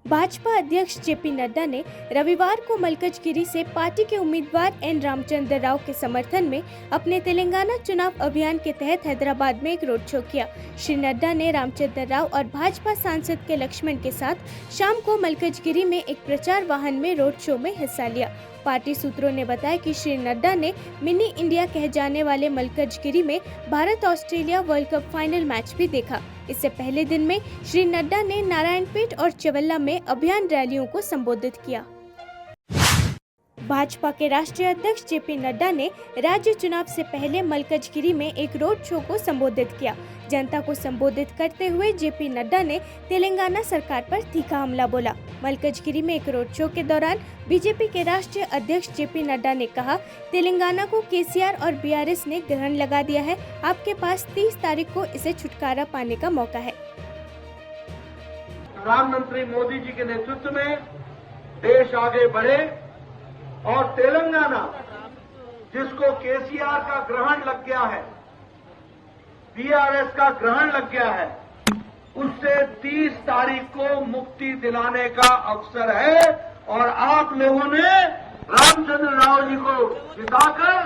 भाजपा अध्यक्ष जेपी नड्डा ने रविवार को मलकजगिरी से पार्टी के उम्मीदवार एन रामचंद्र राव के समर्थन में अपने तेलंगाना चुनाव अभियान के तहत हैदराबाद में एक रोड शो किया। श्री नड्डा ने रामचंद्र राव और भाजपा सांसद के लक्ष्मण के साथ शाम को मलकजगिरी में एक प्रचार वाहन में रोड शो में हिस्सा लिया। पार्टी सूत्रों ने बताया कि श्री नड्डा ने मिनी इंडिया कहे जाने वाले मलकजगिरी में Bharat Australia world cup final match भी देखा। इससे पहले दिन में श्री नड्डा ने नारायणपेट और चवल्ला में अभियान रैलियों को संबोधित किया। भाजपा के राष्ट्रीय अध्यक्ष जेपी नड्डा ने राज्य चुनाव से पहले मलकजगिरी में एक रोड शो को संबोधित किया। जनता को संबोधित करते हुए जेपी नड्डा ने तेलंगाना सरकार पर तीखा हमला बोला। मलकजगिरी में एक रोड शो के दौरान बीजेपी के राष्ट्रीय अध्यक्ष जेपी नड्डा ने कहा, तेलंगाना को केसीआर और बीआरएस ने ग्रहण लगा दिया है। आपके पास 30 तारीख को इसे छुटकारा पाने का मौका है। प्रधानमंत्री मोदी जी के नेतृत्व में देश आगे बढ़े और तेलंगाना जिसको केसीआर का ग्रहण लग गया है, बीआरएस का ग्रहण लग गया है, उससे 30 तारीख को मुक्ति दिलाने का अवसर है और आप लोगों ने रामचंद्र राव जी को जिताकर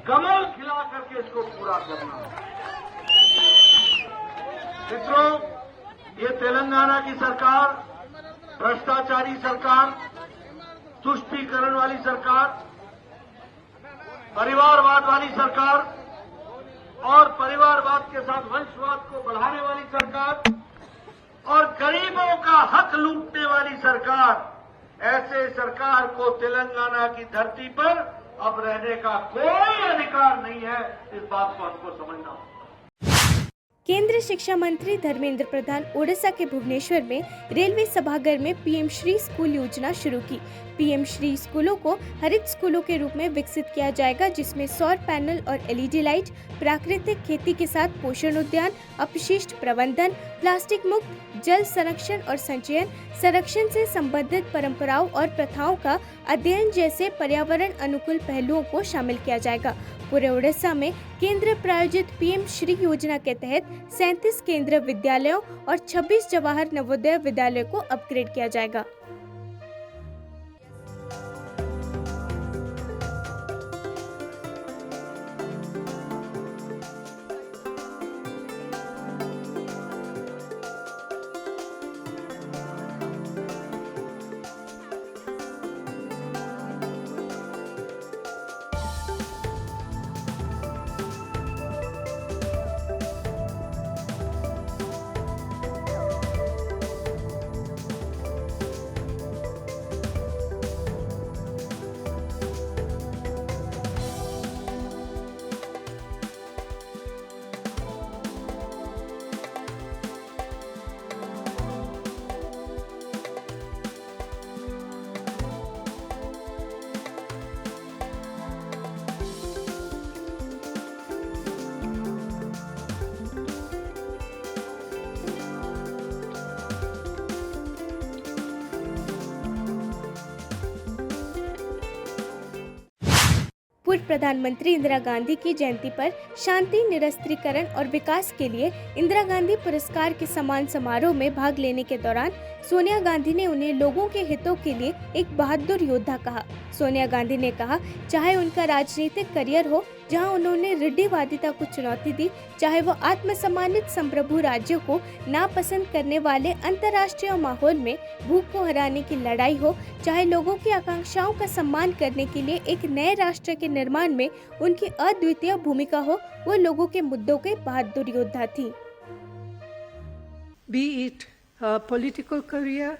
कमल खिला करके इसको पूरा करना है। मित्रों, ये तेलंगाना की सरकार, भ्रष्टाचारी सरकार, तुष्टीकरण वाली सरकार, परिवारवाद वाली सरकार और परिवारवाद के साथ वंशवाद को बढ़ाने वाली सरकार और गरीबों का हक लूटने वाली सरकार, ऐसे सरकार को तेलंगाना की धरती पर अब रहने का कोई अधिकार नहीं है। इस बात को हमको समझना होगा। केंद्रीय शिक्षा मंत्री धर्मेंद्र प्रधान ओडिशा के भुवनेश्वर में रेलवे सभागार में पीएम श्री स्कूल योजना शुरू की। पीएम श्री स्कूलों को हरित स्कूलों के रूप में विकसित किया जाएगा, जिसमें सौर पैनल और एलईडी लाइट, प्राकृतिक खेती के साथ पोषण उद्यान, अपशिष्ट प्रबंधन, प्लास्टिक मुक्त, जल संरक्षण और संचयन, संरक्षण से संबंधित परंपराओं और प्रथाओं का अध्ययन जैसे पर्यावरण अनुकूल पहलुओं को शामिल किया जाएगा। पूरे ओडिशा में केंद्र प्रायोजित पीएम श्री योजना के तहत 37 केंद्रीय विद्यालयों और 26 जवाहर नवोदय विद्यालयों को अपग्रेड किया जाएगा। पूर्व प्रधानमंत्री इंदिरा गांधी की जयंती पर शांति, निरस्त्रीकरण और विकास के लिए इंदिरा गांधी पुरस्कार के सम्मान समारोह में भाग लेने के दौरान सोनिया गांधी ने उन्हें लोगों के हितों के लिए एक बहादुर योद्धा कहा। सोनिया गांधी ने कहा, चाहे उनका राजनीतिक करियर हो जहां उन्होंने रूढ़िवादिता को चुनौती दी, चाहे वो आत्मसम्मानित संप्रभु राज्यों को नापसंद करने वाले अंतर्राष्ट्रीय माहौल में भूख को हराने की लड़ाई हो, चाहे लोगों की आकांक्षाओं का सम्मान करने के लिए एक नए राष्ट्र के निर्माण में उनकी अद्वितीय भूमिका हो, वो लोगों के मुद्दों के बहादुर योद्धा थी। Be it her political career,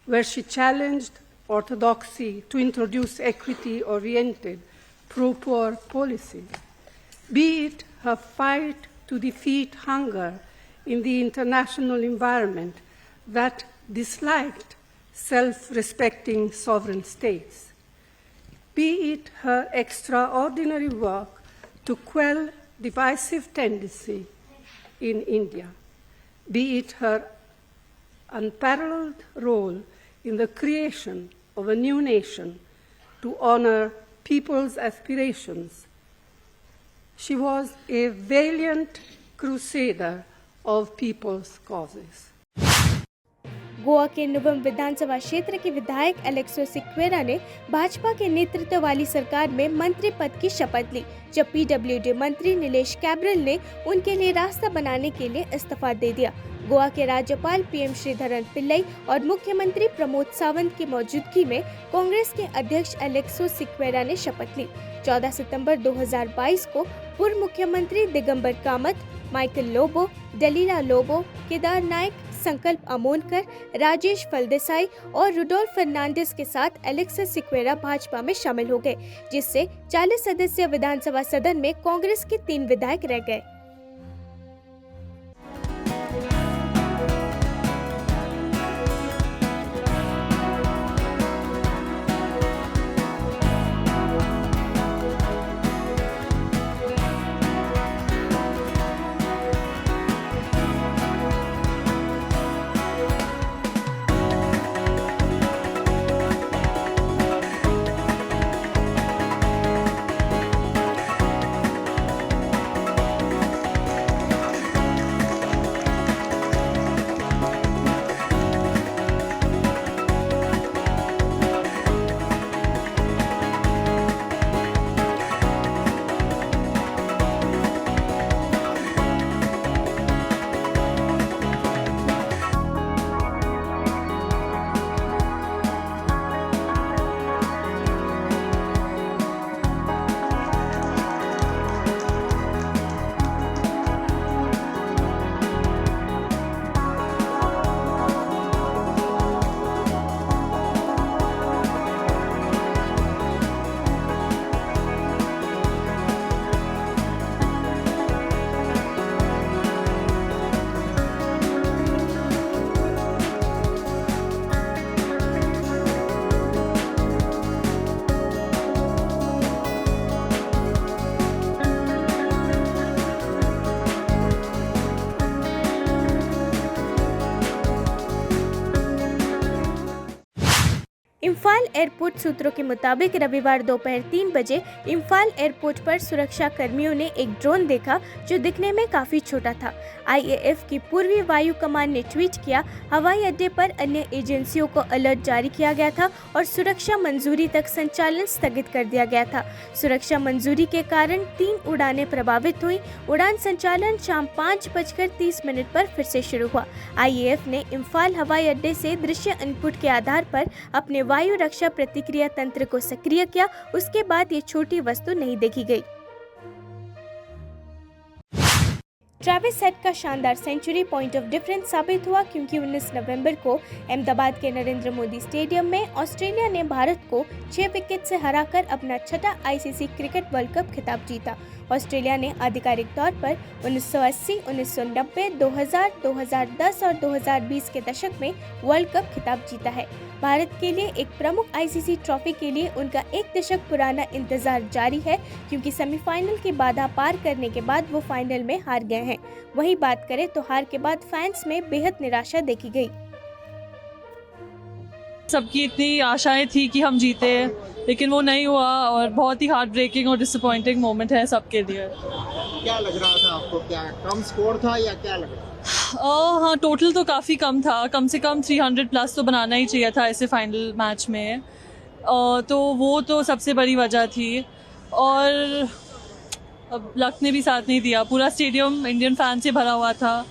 where she challenged orthodoxy to introduce equity-oriented pro-poor policies, be it her fight to defeat hunger in the international environment that disliked self-respecting sovereign states, be it her extraordinary work to quell divisive tendency in India, be it her unparalleled role in the creation of a new nation to honor people's aspirations. She was a valiant crusader of people's causes. Goa के नुवम विधानसभा क्षेत्र के विधायक एलेक्सो सिक्वेरा ने भाजपा के नेतृत्व वाली सरकार में मंत्री पद की शपथ ली, जब पीडब्ल्यूडी मंत्री नीलेश कैब्रल ने उनके लिए रास्ता बनाने के लिए इस्तीफा दे दिया। गोवा के राज्यपाल पीएम श्रीधरन पिल्लई और मुख्यमंत्री प्रमोद सावंत की मौजूदगी में कांग्रेस के अध्यक्ष एलेक्सो सिक्वेरा ने शपथ ली। 14 सितंबर 2022 को पूर्व मुख्यमंत्री दिगंबर कामत, माइकल लोबो, डलीला लोबो, केदार नायक, संकल्प अमोनकर, राजेश फलदेसाई और रुडोल्फ फर्नांडिस के साथ एलेक्सो सिक्वेरा भाजपा में शामिल हो गए, जिससे 40 सदस्यीय विधानसभा सदन में कांग्रेस के 3 विधायक रह गए। इम्फाल एयरपोर्ट सूत्रों के मुताबिक रविवार दोपहर 3 बजे इम्फाल एयरपोर्ट पर सुरक्षा कर्मियों ने एक ड्रोन देखा जो दिखने में काफी छोटा था। आईएएफ की पूर्वी वायु कमान ने ट्वीट किया, हवाई अड्डे पर अन्य एजेंसियों को अलर्ट जारी किया गया था और सुरक्षा मंजूरी तक संचालन स्थगित कर दिया गया था। सुरक्षा मंजूरी के कारण 3 उड़ानें प्रभावित हुई। उड़ान संचालन शाम 5:30 पर फिर से शुरू हुआ। आईएएफ ने इम्फाल हवाई अड्डे से दृश्य इनपुट के आधार पर अपने वायु रक्षा प्रतिक्रिया तंत्र को सक्रिय किया। उसके बाद ये छोटी वस्तु नहीं देखी गई। ट्रेविस हेड का शानदार सेंचुरी पॉइंट ऑफ डिफरेंस साबित हुआ, क्योंकि 19 नवंबर को अहमदाबाद के नरेंद्र मोदी स्टेडियम में ऑस्ट्रेलिया ने भारत को 6 विकेट से हराकर अपना 6वां आईसीसी क्रिकेट वर्ल्ड कप खिताब जीता। ऑस्ट्रेलिया ने आधिकारिक तौर पर 1980, 1990, 2000, 2010 और 2020 के दशक में वर्ल्ड कप खिताब जीता है। भारत के लिए एक प्रमुख आईसीसी ट्रॉफी के लिए उनका 1 दशक पुराना इंतजार जारी है, क्योंकि सेमीफाइनल की बाधा पार करने के बाद वो फाइनल में हार गए हैं। वही बात करें तो हार के बाद फैंस में बेहद निराशा देखी गई। सबकी इतनी आशाएं थी कि हम जीते, लेकिन वो नहीं हुआ और बहुत ही हार्ट ब्रेकिंग और डिसअपॉइंटिंग मोमेंट है सबके लिए। क्या लग रहा था आपको, क्या कम स्कोर था या क्या लग रहा था? हाँ, टोटल तो काफ़ी कम था, कम से कम 300 प्लस तो बनाना ही चाहिए था ऐसे फाइनल मैच में, तो वो तो सबसे बड़ी वजह थी। और अब लक ने भी साथ नहीं दिया, पूरा स्टेडियम इंडियन फैन से भरा हुआ था,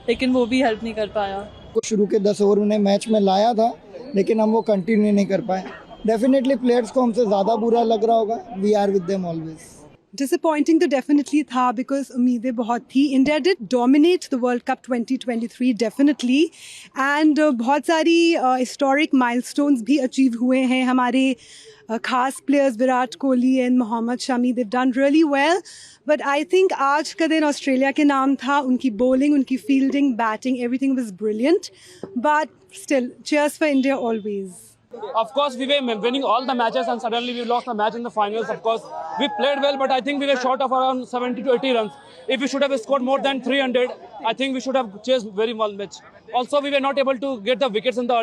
लेकिन वो भी हेल्प नहीं कर पाया। शुरू के 10 ओवर उन्हें मैच में लाया था, लेकिन हम वो कंटिन्यू नहीं कर पाए। डेफिनेटली प्लेयर्स को हमसे ज़्यादा बुरा लग रहा होगा। We are with them always. Disappointing तो डेफिनेटली था, बिकॉज उम्मीदें बहुत थी। India did dominate the world cup 2023 definitely, and बहुत सारी हिस्टोरिक माइलस्टोन्स भी अचीव हुए हैं। हमारे खास players Virat Kohli and Mohammed Shami, they done really well, but I think आज का दिन ऑस्ट्रेलिया के नाम था। उनकी बॉलिंग, उनकी fielding, batting, everything was brilliant, but still cheers for India always. Of course, we were winning all the matches and suddenly we lost the match in the finals. Of course, we played well, but I think we were short of around 70 to 80 runs. If we should have scored more than 300, I think we should have chased very well match. Also, we were not able to get the wickets in the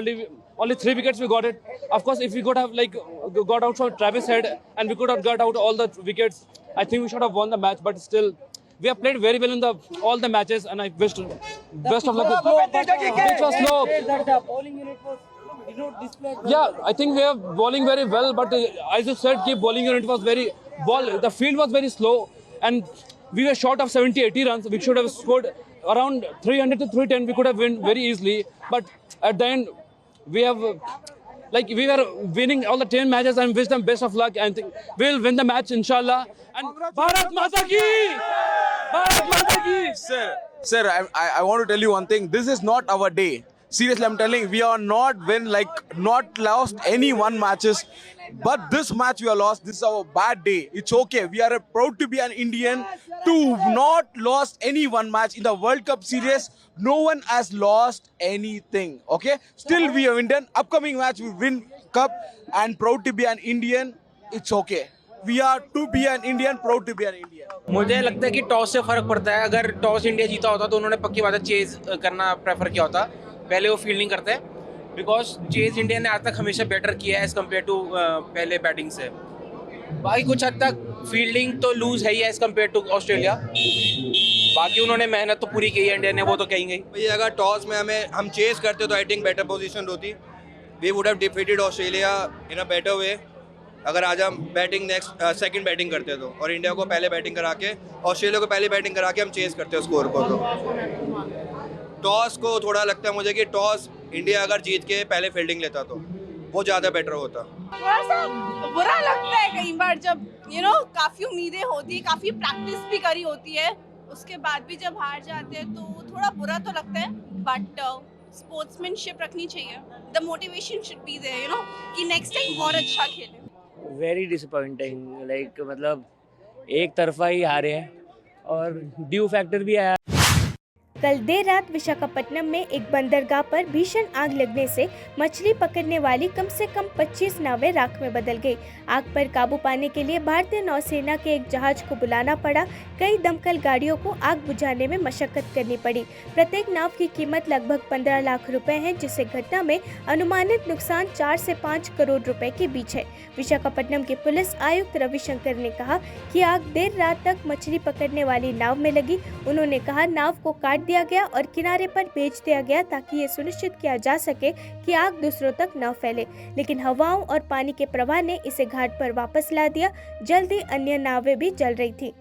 only 3 wickets we got it. Of course, if we could have got out for Travis Head and we could have got out all the wickets, I think we should have won the match. But still, We have played very well in all the matches, and I wish best of luck. Pitch was slow. Yeah, I think we are bowling very well, but as you said, bowling unit was the field was very slow, and we were short of 70-80 runs. We should have scored around 300 to 310. We could have won very easily, but at the end, we were winning all the 10 matches, and wish them best of luck. And we'll win the match, inshallah. And Bharat Mata ki! Bharat Mata ki! Sir, I want to tell you one thing. This is not our day. Seriously, I'm telling, we are not lost any one matches. But this match we are lost. This is our bad day. It's okay. We are proud to be an Indian to not lost any one match in the World Cup series. No one has lost anything. Okay. Still we are Indian. Upcoming match we win cup and proud to be an Indian. It's okay. We are to be an Indian, proud to be an Indian. मुझे लगता है कि toss से फर्क पड़ता है. अगर toss India जीता होता तो उन्होंने पक्की बात है चेज करना प्रेफर किया होता. पहले वो फील्डिंग करते हैं बिकॉज चेज इंडिया ने आज तक हमेशा बेटर किया है एज कम्पेयर टू पहले बैटिंग से. बाकी कुछ हद तक फील्डिंग तो लूज है ही एज कम्पेयर टू ऑस्ट्रेलिया. बाकी उन्होंने मेहनत तो पूरी की है इंडिया ने, वो तो कहेंगे. भाई अगर टॉस में हम चेस करते तो आई थिंक बेटर पोजीशन होती. We would have defeated Australia in a better way. अगर आज हम सेकंड बैटिंग करते तो, और इंडिया को पहले बैटिंग करा के ऑस्ट्रेलिया को पहले बैटिंग करा के हम चेस करते स्कोर को. तो टॉस को थोड़ा लगता है मुझे कि टॉस इंडिया अगर जीत के पहले फील्डिंग लेता तो वो ज़्यादा बेटर होता. थोड़ा सा बुरा लगता है कई बार जब काफ़ी उम्मीदें होती है, काफ़ी प्रैक्टिस भी करी होती है, उसके बाद भी जब हार जाते हैं तो थोड़ा बुरा तो लगता है. बट स्पोर्ट्समैनशिप रखनी चाहिए. The motivation should be there कि नेक्स्ट टाइम और अच्छा खेलें. Very disappointing. मतलब एक तरफा ही हारे हैं और ड्यू फैक्टर भी आया. कल देर रात विशाखापट्टनम में एक बंदरगाह पर भीषण आग लगने से मछली पकड़ने वाली कम से कम 25 नावें राख में बदल गई. आग पर काबू पाने के लिए भारतीय नौसेना के एक जहाज को बुलाना पड़ा. कई दमकल गाड़ियों को आग बुझाने में मशक्कत करनी पड़ी. प्रत्येक नाव की कीमत लगभग 15 लाख रुपए है, जिससे घटना में अनुमानित नुकसान 4 से 5 करोड़ रुपए के बीच है. विशाखापट्टनम के पुलिस आयुक्त रविशंकर ने कहा कि आग देर रात तक मछली पकड़ने वाली नाव में लगी. उन्होंने कहा नाव को काट दिया गया और किनारे पर भेज दिया गया ताकि ये सुनिश्चित किया जा सके कि आग दूसरों तक न फैले, लेकिन हवाओं और पानी के प्रवाह ने इसे घाट पर वापस ला दिया. जल्द ही अन्य नावें भी जल रही थी.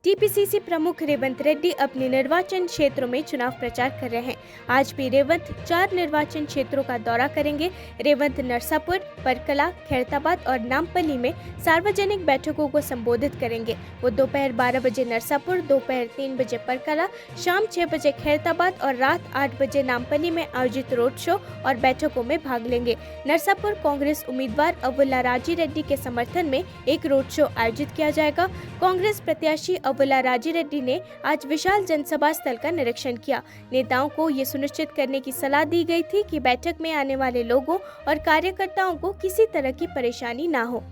टीपीसीसी प्रमुख रेवंत रेड्डी अपने निर्वाचन क्षेत्रों में चुनाव प्रचार कर रहे हैं. आज भी रेवंत 4 निर्वाचन क्षेत्रों का दौरा करेंगे. रेवंत नरसापुर, परकला, खैरताबाद और नामपल्ली में सार्वजनिक बैठकों को संबोधित करेंगे. वो दोपहर 12 बजे नरसापुर, दोपहर 3 बजे परकला, शाम 6 बजे खैरताबाद और रात 8 बजे नामपल्ली में आयोजित रोड शो और बैठकों में भाग लेंगे. नरसापुर कांग्रेस उम्मीदवार अवुल्ला राजी रेड्डी के समर्थन में एक रोड शो आयोजित किया जाएगा. कांग्रेस प्रत्याशी अवुल्ला राजी रेड्डी ने आज विशाल जनसभा स्थल का निरीक्षण किया. नेताओं को ये सुनिश्चित करने की सलाह दी गई थी कि बैठक में आने वाले लोगों और कार्यकर्ताओं को किसी तरह की परेशानी ना हो.